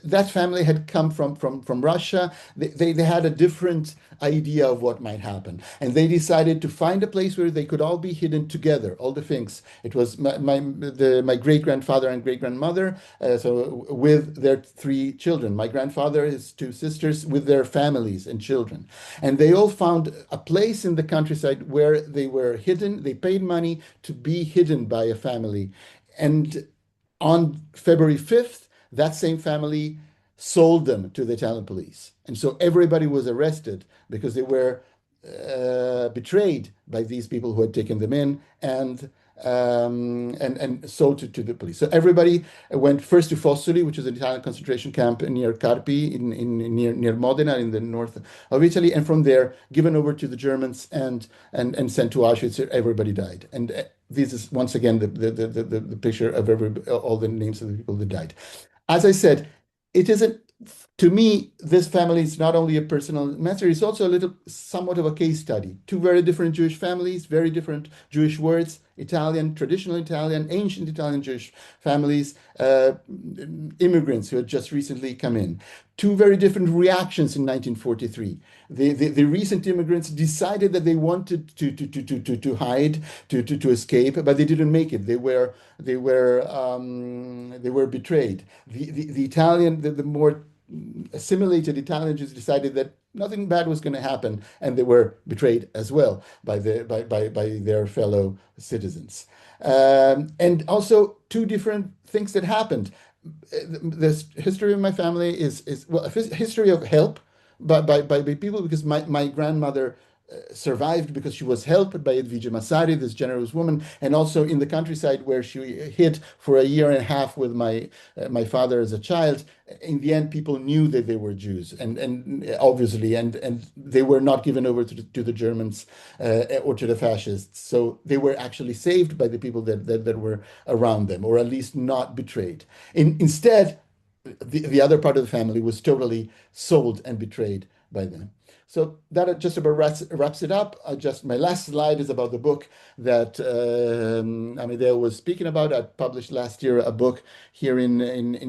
that family had come from Russia. They had a different idea of what might happen, and they decided to find a place where they could all be hidden together, all the things. It was my great grandfather and great grandmother, so with their three children. My grandfather, his two sisters, with their families and children, and they all found a place in the countryside where they were hidden. They paid money to be hidden by a family, and on February 5th, that same family sold them to the Italian police. And so everybody was arrested because they were betrayed by these people who had taken them in and sold to the police. So everybody went first to Fossoli, which is an Italian concentration camp near Carpi, near Modena, in the north of Italy, and from there given over to the Germans and sent to Auschwitz. Everybody died. And this is once again the picture of all the names of the people that died. As I said, it isn't. To me, this family is not only a personal matter, it's also somewhat of a case study. Two very different Jewish families, very different Jewish words, Italian, traditional Italian, ancient Italian Jewish families, immigrants who had just recently come in. Two very different reactions in 1943. The recent immigrants decided that they wanted to hide, to escape, but they didn't make it. They were betrayed. The Italian, the more assimilated Italians decided that nothing bad was going to happen, and they were betrayed as well by their fellow citizens. And also two different things that happened. The history of my family is well, a history of help by people, because my grandmother survived because she was helped by Edvige Massari, this generous woman, and also in the countryside where she hid for a year and a half with my father as a child. In the end, people knew that they were Jews, and obviously, and they were not given over to the Germans or to the fascists. So they were actually saved by the people that were around them, or at least not betrayed. Instead, the other part of the family was totally sold and betrayed by them. So that just about wraps it up. Just my last slide is about the book that Amedeo was speaking about. I published last year a book here in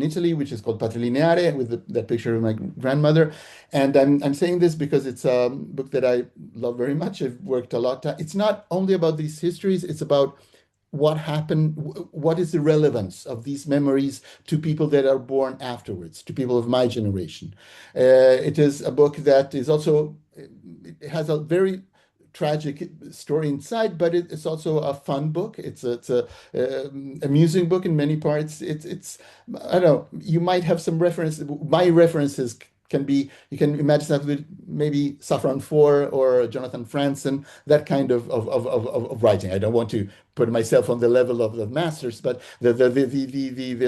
Italy, which is called Patrilineare, with that picture of my grandmother. And I'm saying this because it's a book that I love very much. I've worked a lot. It's not only about these histories, it's about what happened, what is the relevance of these memories to people that are born afterwards, to people of my generation. It is a book that is also, it has a very tragic story inside, but it's also a fun book. It's a amusing book in many parts. It's I don't know, you might have some reference. My references can be, you can imagine that with maybe Safran Foer or Jonathan Franzen, that kind of writing. I don't want to put myself on the level of the masters, but the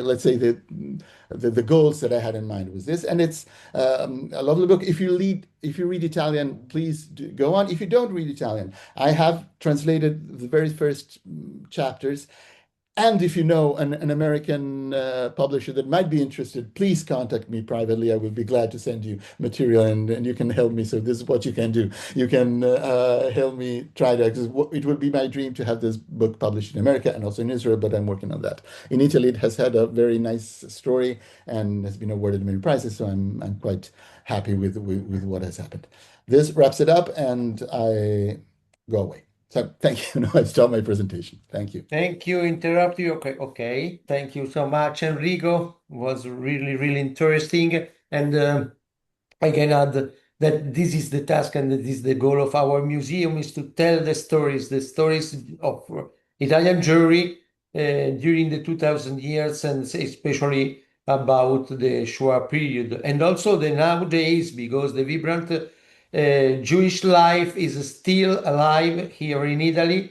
let's say the goals that I had in mind was this. And it's a lovely book. If you read Italian, please go on. If you don't read Italian, I have translated the very first chapters. And if you know an American publisher that might be interested, please contact me privately. I would be glad to send you material, and you can help me. So this is what you can do. You can help me try to, because it would be my dream to have this book published in America and also in Israel, but I'm working on that. In Italy, it has had a very nice story and has been awarded many prizes. So I'm quite happy with what has happened. This wraps it up, and I go away. So thank you. No, I stop my presentation. Thank you. Thank you. Interrupt you. Okay. Thank you so much, Enrico. It was really, really interesting. And I can add that this is the task and this is the goal of our museum, is to tell the stories of Italian Jewry during the 2000 years, and especially about the Shoah period, and also the nowadays, because the vibrant Jewish life is still alive here in Italy,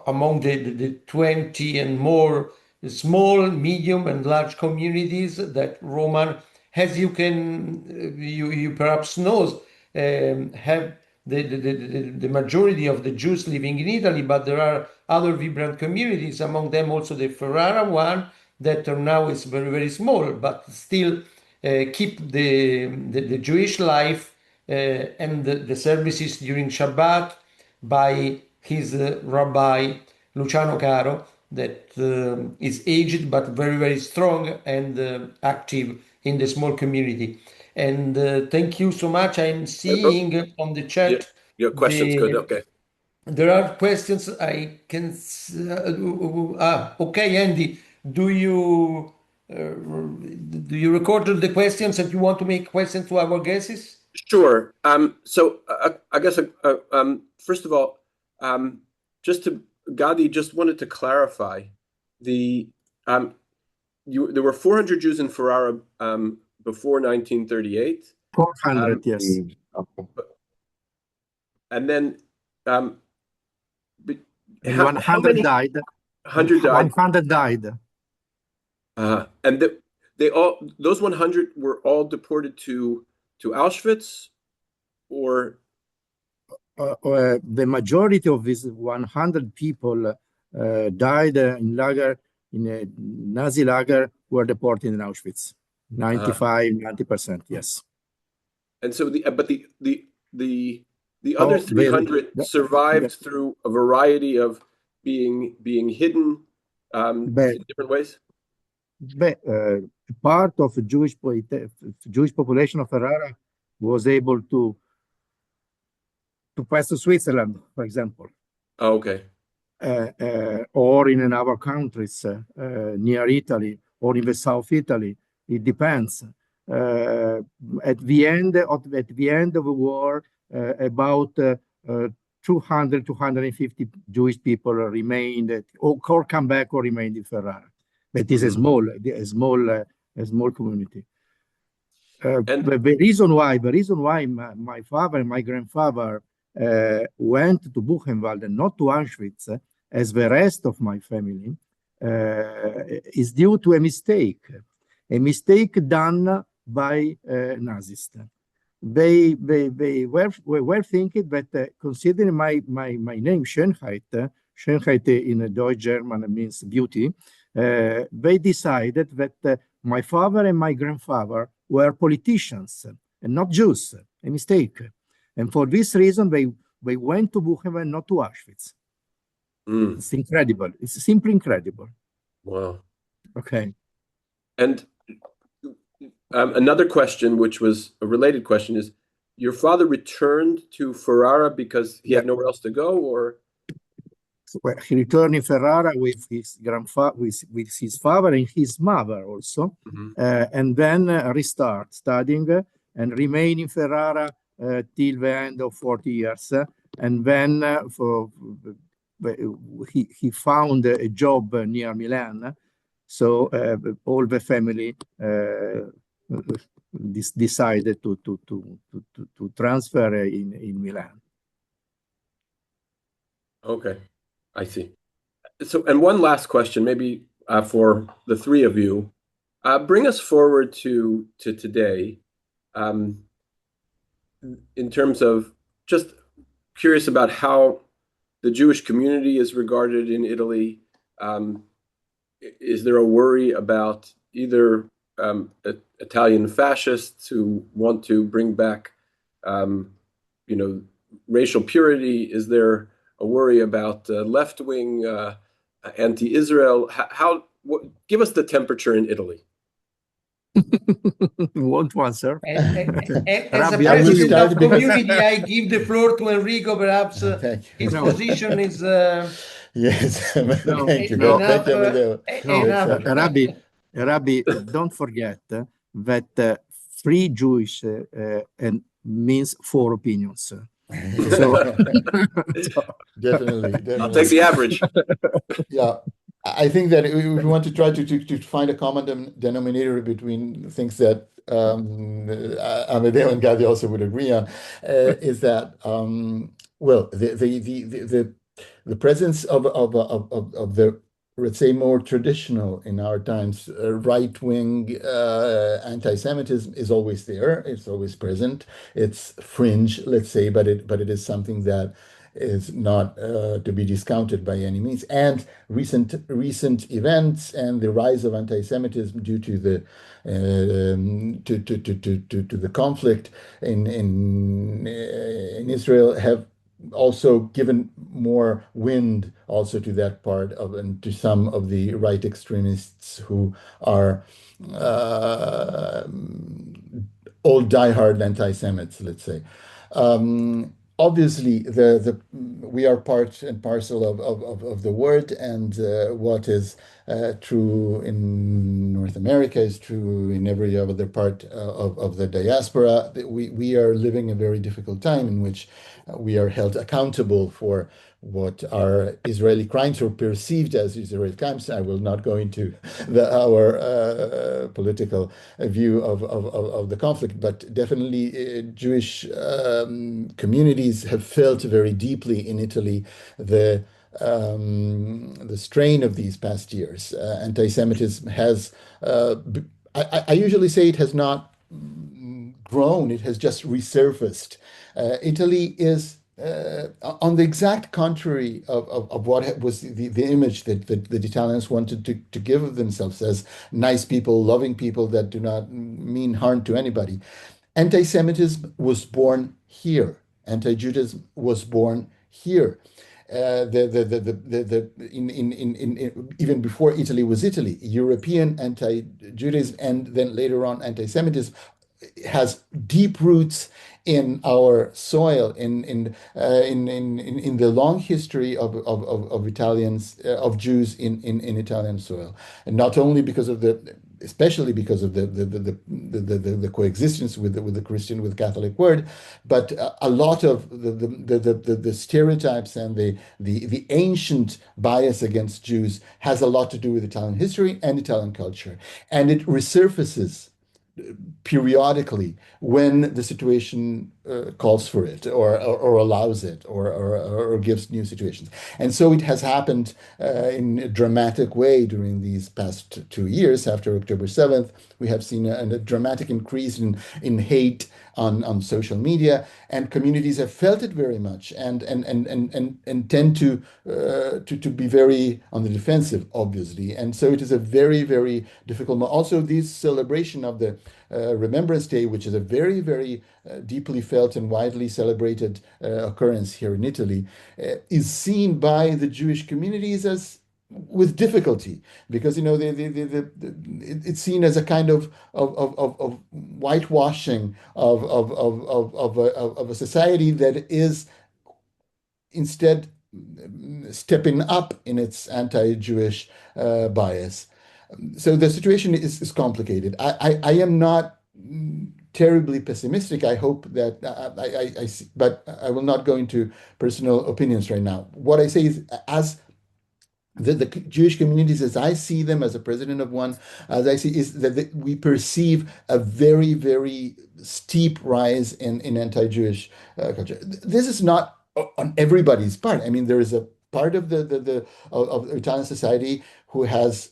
among the 20 and more small, medium, and large communities that Roman, as you perhaps know, have the majority of the Jews living in Italy, but there are other vibrant communities, among them also the Ferrara one, that now is very, very small, but still keep the Jewish life and the services during Shabbat, by his rabbi Luciano Caro, that is aged but very, very strong and active in the small community. And thank you so much. I'm seeing on the Yeah, chat your question's good. Okay. there are questions I can. Okay, Andy, recorded the questions and you want to make questions to our guests? Sure. So I guess first of all, just to Gadi just wanted to clarify the there were 400 Jews in Ferrara before 1938. 400, yes. And then And how 100 many died. 100 died? 100 died. And those 100 were all deported to Auschwitz, or the majority of these 100 people died in a Nazi lager, were deported in Auschwitz. 90%, yes. And so the other 300 survived through a variety of being hidden in different ways. Part of the Jewish population of Ferrara was able to pass to Switzerland, for example. Oh, okay. Or in other countries near Italy or in the South Italy. It depends. At the end of the war, about 200, 250 Jewish people remained, or come back or remained in Ferrara. That is a small community. The reason why my father and my grandfather went to Buchenwald and not to Auschwitz, as the rest of my family, is due to a mistake done by Nazis. They were thinking that considering my name Schönheit in Deutsch German means beauty, they decided that my father and my grandfather were politicians and not Jews, a mistake. And for this reason, they went to Buchenwald, not to Auschwitz. It's incredible. It's simply incredible. Wow. Okay. And another question, which was a related question, is your father returned to Ferrara because he had nowhere else to go, or? Well, he returned in Ferrara with his grandfather, with his father and his mother also, and then restart studying and remain in Ferrara till the end of 40 years. And then he found a job near Milan. So all the family decided to transfer in Milan. Okay, I see. So, and one last question, maybe for the three of you, bring us forward to today, in terms of just curious about how the Jewish community is regarded in Italy. Is there a worry about either Italian fascists who want to bring back, racial purity? Is there a worry about left-wing anti-Israel? Give us the temperature in Italy. Want to answer? As a president of community, I give the floor to Enrico. Perhaps his position is yes. Thank you. Rabbi, don't forget that free Jewish and means four opinions. Definitely. I'll take the average. Yeah. I think that we want to try to find a common denominator between things that Amedeo and Gadi also would agree on, is that the presence of the, let's say, more traditional in our times right-wing anti-Semitism is always there. It's always present. It's fringe, let's say, but it is something that is not to be discounted by any means. And recent events and the rise of anti-Semitism due to the to the conflict in Israel have also given more wind also to that part of and to some of the right extremists who are old diehard anti-Semites, let's say. Obviously, we are part and parcel of the world, and what is true in North America is true in every other part of the diaspora. We are living a very difficult time in which we are held accountable for what are Israeli crimes or perceived as Israeli crimes. I will not go into our political view of the conflict, but definitely Jewish communities have felt very deeply in Italy the strain of these past years. Anti-Semitism has, I usually say it has not grown, it has just resurfaced. Italy is on the exact contrary of what was the image that the Italians wanted to give of themselves as nice people, loving people that do not mean harm to anybody. Anti-Semitism was born here. Anti-Judaism was born here. Even before Italy was Italy, European anti-Judaism and then later on anti-Semitism has deep roots in our soil, in the long history of Italians, of Jews in Italian soil, and not only because of especially because of the coexistence with the Christian, with Catholic word, but a lot of the stereotypes and the ancient bias against Jews has a lot to do with Italian history and Italian culture, and it resurfaces periodically when the situation calls for it or allows it or gives new situations. And so it has happened in a dramatic way during these past 2 years. After October 7th, we have seen a dramatic increase in hate on social media, and communities have felt it very much and tend to be very on the defensive, obviously. And so it is a very, very difficult. Also, this celebration of the Remembrance Day, which is a very, very deeply felt and widely celebrated occurrence here in Italy, is seen by the Jewish communities as with difficulty, because it's seen as a kind of whitewashing of a society that is instead stepping up in its anti-Jewish bias. So the situation is complicated. I am not terribly pessimistic. I hope that I see, but I will not go into personal opinions right now. What I say is, as the Jewish communities, as I see them, as a president of one, as I see, is that we perceive a very, very steep rise in anti-Jewish culture. This is not on everybody's part. I mean, there is a part of of Italian society who has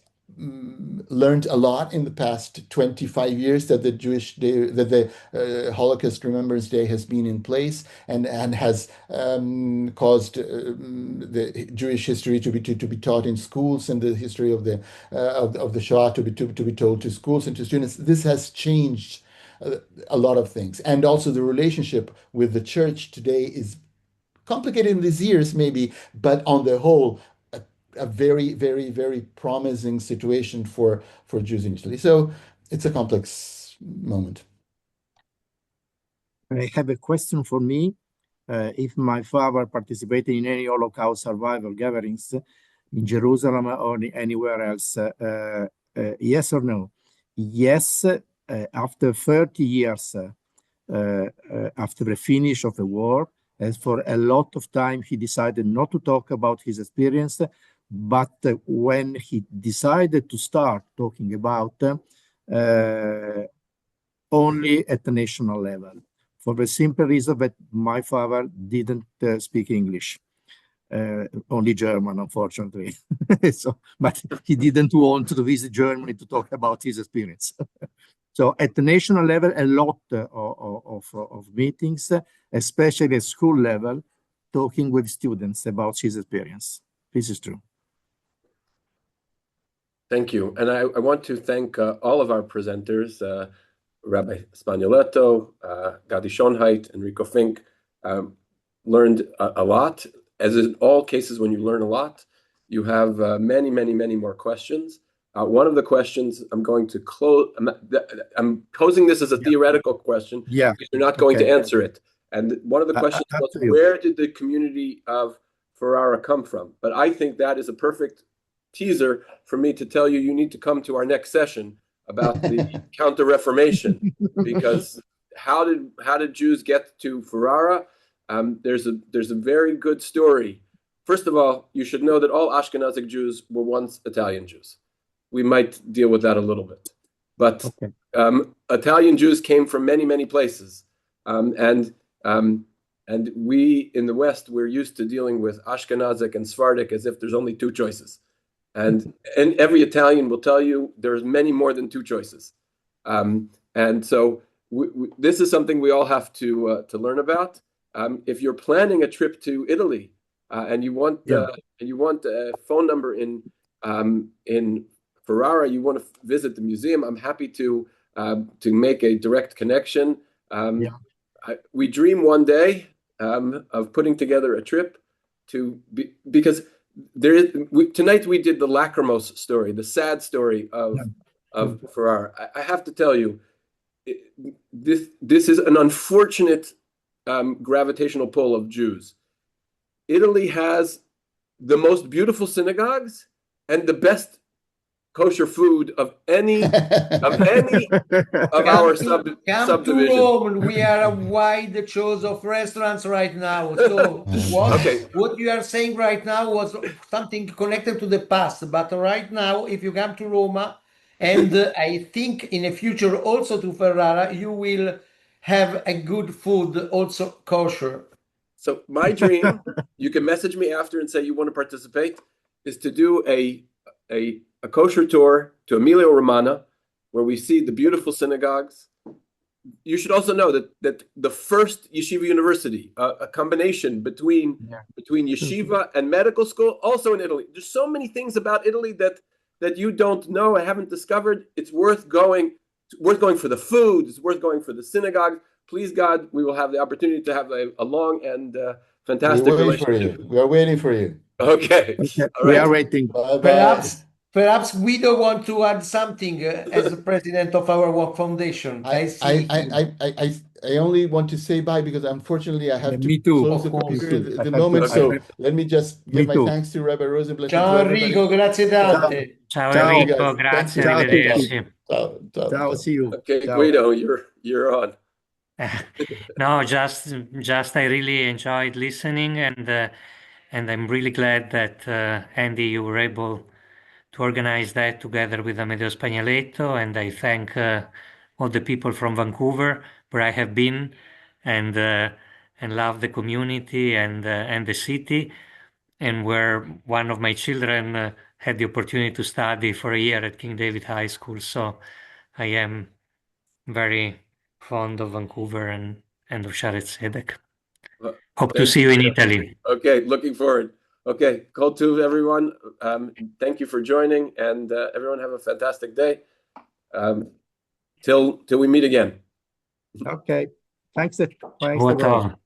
learned a lot in the past 25 years that the Holocaust Remembrance Day has been in place and has caused the Jewish history to be taught in schools, and the history of the Shoah to be told to schools and to students. This has changed a lot of things, and also the relationship with the church today is complicated in these years, maybe, but on the whole, a very, very, very promising situation for Jews in Italy. So it's a complex moment. I have a question for me. If my father participated in any Holocaust survivor gatherings in Jerusalem or anywhere else, yes or no? Yes, after 30 years after the finish of the war, as for a lot of time, he decided not to talk about his experience. But when he decided to start talking about only at the national level, for the simple reason that my father didn't speak English, only German, unfortunately. But he didn't want to visit Germany to talk about his experience. So at the national level, a lot of meetings, especially at school level, talking with students about his experience. This is true. Thank you. And I want to thank all of our presenters, Rabbi Spagnoletto, Gadi Schonheit, Enrico Fink. learned a lot. As in all cases, when you learn a lot, you have many, many, many more questions. One of the questions I'm going to close, I'm posing this as a theoretical question. Yeah. Because you're not going to Okay. answer it. And one of the questions Up was, to you. where did the community of Ferrara come from? But I think that is a perfect teaser for me to tell you, you need to come to our next session about the Counter-Reformation, because how did Jews get to Ferrara? There's a very good story. First of all, you should know that all Ashkenazic Jews were once Italian Jews. We might deal with that a little bit, but Okay. Italian Jews came from many, many places, and we in the West, we're used to dealing with Ashkenazic and Sephardic as if there's only two choices. And every Italian will tell you there's many more than two choices. And so this is something we all have to learn about. If you're planning a trip to Italy and you want a phone number in Ferrara, you want to visit the museum, I'm happy to make a direct connection. We dream one day of putting together a trip because tonight we did the Lacrimose story, the sad story of Ferrara. I have to tell you, this is an unfortunate gravitational pull of Jews. Italy has the most beautiful synagogues and the best kosher food of any of our subdivision. Come to Rome. We are a wide choice of restaurants right now. So what you are saying right now was something connected to the past. But right now, if you come to Roma, and I think in the future also to Ferrara, you will have a good food, also kosher. So my dream, you can message me after and say you want to participate, is to do a kosher tour to Emilia Romagna, where we see the beautiful synagogues. You should also know that the first yeshiva university, a combination between yeshiva and medical school, also in Italy. There's so many things about Italy that you don't know, I haven't discovered. It's worth going. It's worth going for the food. It's worth going for the synagogue. Please God, we will have the opportunity to have a long and fantastic relationship. We are waiting for you. Okay. Okay. All We right. are waiting. Bye-bye. Perhaps Guido want to add something as the president of our work foundation. I only want to say bye because unfortunately I have to Me too. close the Of course. computer at the I have moment. to- So Okay. let me just Me give my too. thanks to Rabbi Rosenblatt and to Ciao everybody. Enrico, grazie tante. Ciao Ciao. Enrico, Guys, grazie, thank you. Ciao a arrivederci. Ciao, ciao, Ciao, ciao. see you. Okay, Ciao. Guido, you're on. No, just I really enjoyed listening, and I'm really glad that Andy, you were able to organize that together with Amedeo Spagnoletto, and I thank all the people from Vancouver, where I have been, and love the community and the city, and where one of my children had the opportunity to study for a year at King David High School. So I am very fond of Vancouver and of Sharet Zedek. Well, Hope to thank see you in Guido. Italy. Okay, looking forward. Okay, call to everyone. Thank you for joining, and everyone have a fantastic day. Till we meet again. Okay. Thanks. Thanks What everyone.